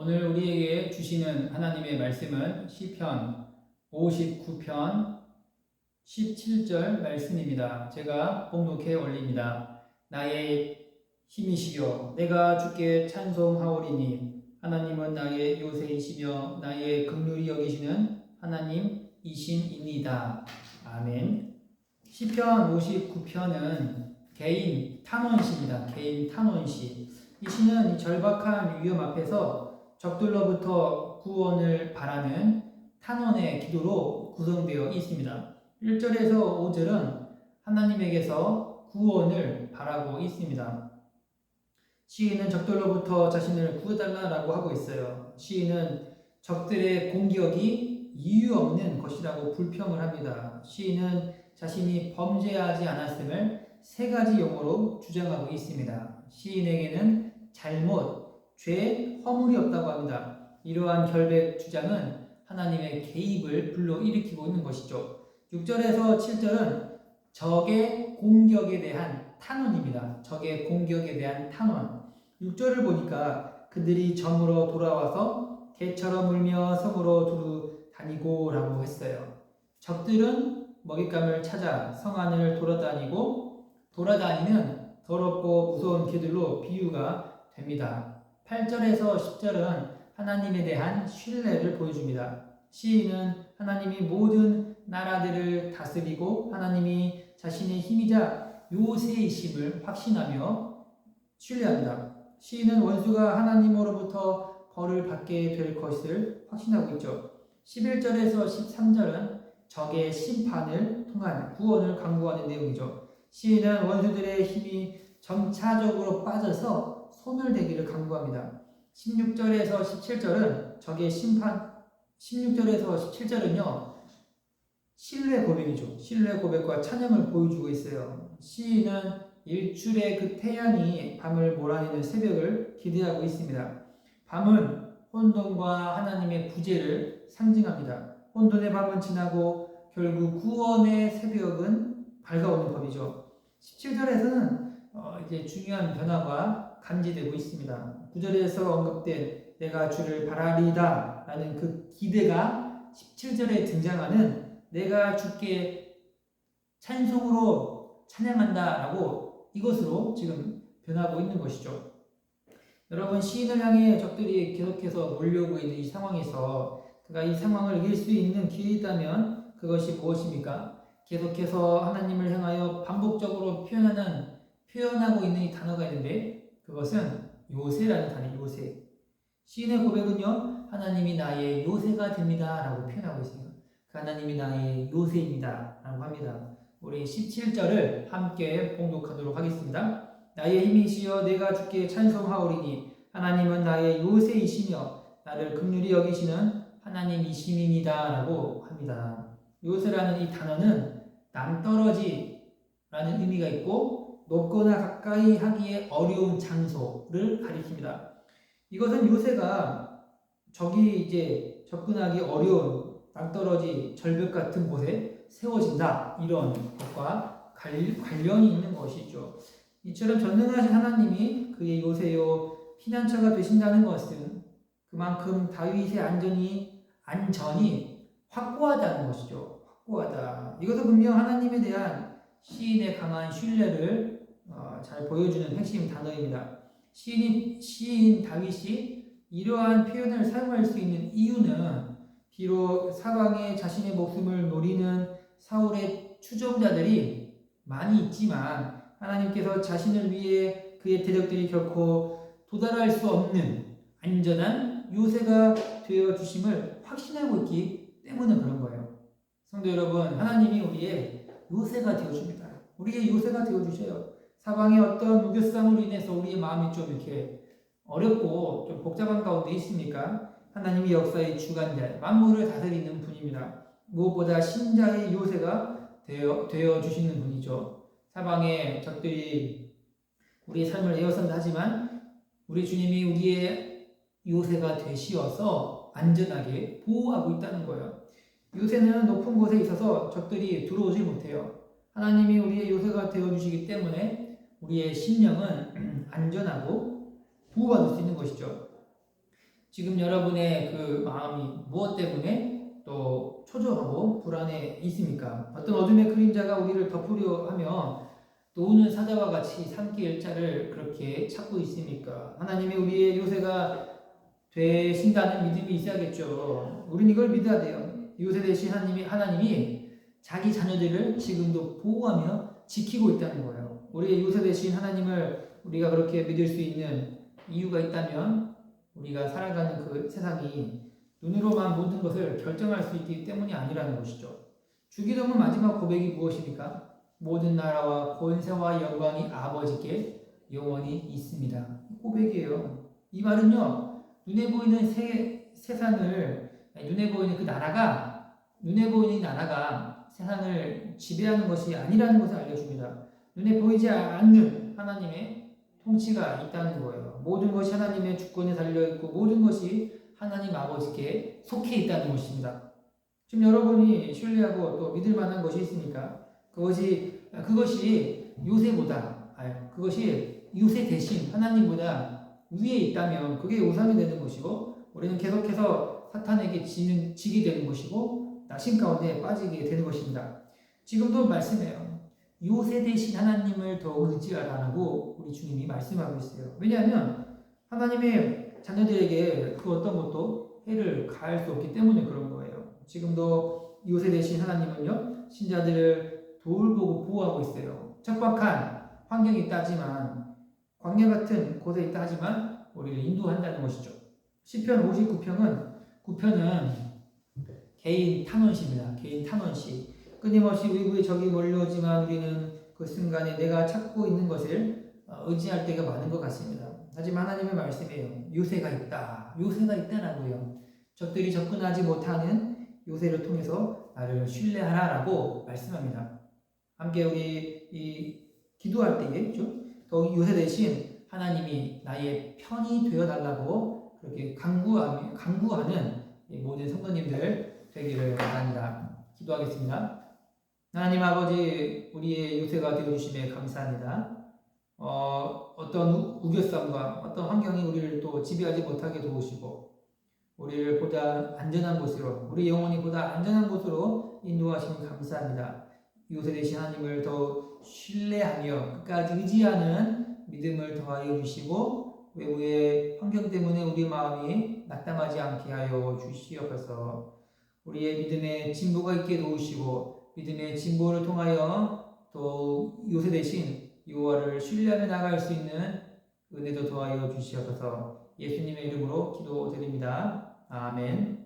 오늘 우리에게 주시는 하나님의 말씀은 시편 59편 17절 말씀입니다. 제가 봉독해 올립니다. 나의 힘이시여 내가 주께 찬송하오리니 하나님은 나의 요새이시며 나의 긍휼히 여기시는 하나님이신입니다. 아멘. 시편 59편은 개인 탄원시입니다. 개인 탄원시. 이 시는 이 절박한 위험 앞에서 적들로부터 구원을 바라는 탄원의 기도로 구성되어 있습니다. 1절에서 5절은 하나님에게서 구원을 바라고 있습니다. 시인은 적들로부터 자신을 구해달라고 하고 있어요. 시인은 적들의 공격이 이유 없는 것이라고 불평을 합니다. 시인은 자신이 범죄하지 않았음을 세 가지 용어로 주장하고 있습니다. 시인에게는 잘못, 죄, 허물이 없다고 합니다. 이러한 결백 주장은 하나님의 개입을 불러일으키고 있는 것이죠. 6절에서 7절은 적의 공격에 대한 탄원입니다. 적의 공격에 대한 탄원. 6절을 보니까 그들이 점으로 돌아와서 개처럼 울며 성으로 두루 다니고 라고 했어요. 적들은 먹잇감을 찾아 성 안을 돌아다니는 더럽고 무서운 개들로 비유가 됩니다. 8절에서 10절은 하나님에 대한 신뢰를 보여줍니다. 시인은 하나님이 모든 나라들을 다스리고 하나님이 자신의 힘이자 요새이심을 확신하며 신뢰합니다. 시인은 원수가 하나님으로부터 벌을 받게 될 것을 확신하고 있죠. 11절에서 13절은 적의 심판을 통한 구원을 강구하는 내용이죠. 시인은 원수들의 힘이 점차적으로 빠져서 손을 대기를 강구합니다. 16절에서 17절은 적의 심판, 16절에서 17절은요, 신뢰 고백이죠. 신뢰 고백과 찬양을 보여주고 있어요. 시인은 일출의 그 태양이 밤을 몰아내는 새벽을 기대하고 있습니다. 밤은 혼돈과 하나님의 구제를 상징합니다. 혼돈의 밤은 지나고 결국 구원의 새벽은 밝아오는 법이죠. 17절에서는 이제 중요한 변화가 감지되고 있습니다. 9절에서 언급된 내가 주를 바라리다 라는 그 기대가 17절에 등장하는 내가 주께 찬송으로 찬양한다 라고 이것으로 지금 변하고 있는 것이죠. 여러분, 시인을 향해 적들이 계속해서 몰려오고 있는 이 상황에서 그가 이 상황을 이길 수 있는 기회가 있다면 그것이 무엇입니까? 계속해서 하나님을 향하여 반복적으로 표현하고 있는 이 단어가 있는데 그것은 요새라는 단어, 요새. 시인의 고백은요, 하나님이 나의 요새가 됩니다 라고 표현하고 있습니다. 그 하나님이 나의 요새입니다 라고 합니다. 우리 17절을 함께 봉독하도록 하겠습니다. 나의 힘이시여 내가 주께 찬송하오리니 하나님은 나의 요새이시며 나를 긍휼히 여기시는 하나님이심이니이다 라고 합니다. 요새라는 이 단어는 낭떠러지라는 의미가 있고 높거나 가까이 하기에 어려운 장소를 가리킵니다. 이것은 요새가 적이 이제 접근하기 어려운 낭떠러지 절벽 같은 곳에 세워진다 이런 것과 관련이 있는 것이죠. 이처럼 전능하신 하나님이 그의 요새요 피난처가 되신다는 것은 그만큼 다윗의 안전이 확고하다는 것이죠. 확고하다. 이것은 분명 하나님에 대한 시인의 강한 신뢰를 잘 보여주는 핵심 단어입니다. 시인 다윗이 이러한 표현을 사용할 수 있는 이유는 비록 사방에 자신의 목숨을 노리는 사울의 추종자들이 많이 있지만 하나님께서 자신을 위해 그의 대적들이 결코 도달할 수 없는 안전한 요새가 되어 주심을 확신하고 있기 때문에 그런 거예요. 성도 여러분, 하나님이 우리의 요새가 되어 줍니다. 우리의 요새가 되어 주셔요. 사방의 어떤 우겨쌈으로 인해서 우리의 마음이 좀 이렇게 어렵고 좀 복잡한 가운데 있습니까? 하나님이 역사의 주관자, 만물을 다스리는 분입니다. 무엇보다 신자의 요새가 되어 주시는 분이죠. 사방의 적들이 우리의 삶을 에워싼다 하지만 우리 주님이 우리의 요새가 되시어서 안전하게 보호하고 있다는 거예요. 요새는 높은 곳에 있어서 적들이 들어오지 못해요. 하나님이 우리의 요새가 되어주시기 때문에 우리의 심령은 안전하고 보호받을 수 있는 것이죠. 지금 여러분의 그 마음이 무엇 때문에 또 초조하고 불안해 있습니까? 어떤 어둠의 그림자가 우리를 덮으려 하며 또 오는 사자와 같이 삼키 일자를 그렇게 찾고 있습니까? 하나님이 우리의 요새가 되신다는 믿음이 있어야겠죠. 우리는 이걸 믿어야 돼요. 요새 되신 하나님이 자기 자녀들을 지금도 보호하며 지키고 있다는 거예요. 우리의 요새 되신 하나님을 우리가 그렇게 믿을 수 있는 이유가 있다면 우리가 살아가는 그 세상이 눈으로만 모든 것을 결정할 수 있기 때문이 아니라는 것이죠. 주기도문 마지막 고백이 무엇입니까? 모든 나라와 권세와 영광이 아버지께 영원히 있습니다. 고백이에요. 이 말은요, 눈에 보이는 눈에 보이는 그 나라가, 눈에 보이는 나라가 세상을 지배하는 것이 아니라는 것을 알려줍니다. 눈에 보이지 않는 하나님의 통치가 있다는 거예요. 모든 것이 하나님의 주권에 달려있고 모든 것이 하나님 아버지께 속해 있다는 것입니다. 지금 여러분이 신뢰하고 또 믿을 만한 것이 있습니까? 그것이 요새 대신 하나님보다 위에 있다면 그게 우상이 되는 것이고 우리는 계속해서 사탄에게 지게 되는 것이고 낙심 가운데 빠지게 되는 것입니다. 지금도 말씀해요. 요새 대신 하나님을 더 의지하라고 우리 주님이 말씀하고 있어요. 왜냐하면 하나님의 자녀들에게 그 어떤 것도 해를 가할 수 없기 때문에 그런 거예요. 지금도 요새 대신 하나님은요, 신자들을 돌보고 보호하고 있어요. 척박한 환경이 있다지만, 광야 같은 곳에 있다 하지만 우리를 인도한다는 것이죠. 시편 59편은 개인 탄원시입니다. 개인 탄원시. 끊임없이 위구의 적이 몰려오지만 우리는 그 순간에 내가 찾고 있는 것을 의지할 때가 많은 것 같습니다. 하지만 하나님의 말씀이에요. 요새가 있다라고요. 적들이 접근하지 못하는 요새를 통해서 나를 신뢰하라라고 말씀합니다. 함께 우리 기도할 때에 더 요새 대신 하나님이 나의 편이 되어달라고 그렇게 강구하는 모든 성도님들 되기를 바랍니다. 기도하겠습니다. 하나님 아버지, 우리의 요새가 되어주심에 감사합니다. 어떤 우겨쌈과 어떤 환경이 우리를 또 지배하지 못하게 도우시고 우리를 보다 안전한 곳으로, 우리 영혼이 보다 안전한 곳으로 인도하시니 감사합니다. 요새 되신 하나님을 더 신뢰하며 끝까지 의지하는 믿음을 더하여 주시고 외부의 환경 때문에 우리 마음이 낙담하지 않게 하여 주시옵소서. 우리의 믿음에 진보가 있게 도우시고 믿음의 진보를 통하여 또 요새 대신 여호와를 신뢰하며 나갈 수 있는 은혜도 더하여 주시옵소서. 예수님의 이름으로 기도드립니다. 아멘.